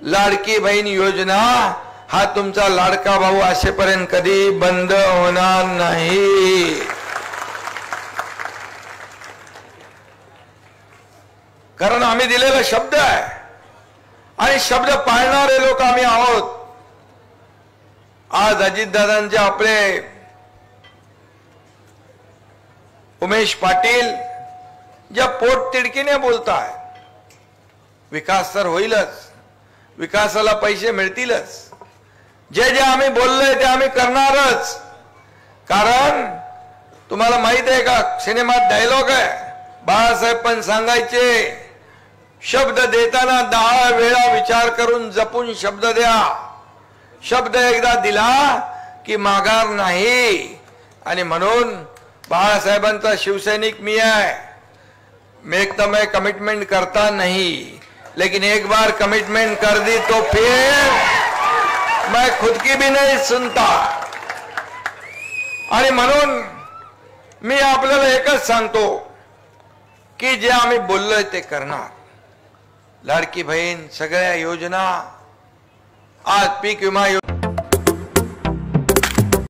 लाडकी बहीण योजना हा तुमचा लाडका भाऊ असेपर्यंत कधी बंद होणार नाही। कारण आम्ही दिलेला शब्द आहे आणि शब्द पाळणारे लोक आम्ही आहोत। आज अजितदादांचे आपले उमेश पाटील ज्या पोटतिडकीने बोलताय, विकास तर होईलच, विकासाला पैसे मिळतीलच, जे जे आम्ही बोललोय ते आम्ही करणारच। कारण तुम्हाला माहित आहे का, सिनेमात डायलॉग आहे, बाळासाहेब पण सांगायचे, शब्द देताना 10 वेळा विचार करून जपून शब्द द्या। शब्द एकदा दिला की माघार नाही। आणि म्हणून बाळासाहेबांचा शिवसैनिक मी है। मैं कमिटमेंट करता नहीं, लेकिन एक बार कमिटमेंट कर दी तो फिर मैं खुद की भी नहीं सुनता। आणि म्हणून मी आपल्याला एकच सांगतो की जे आम्ही बोललोय ते करणार। लाडकी बहीण, सगळ्या योजना, आज पीक विमा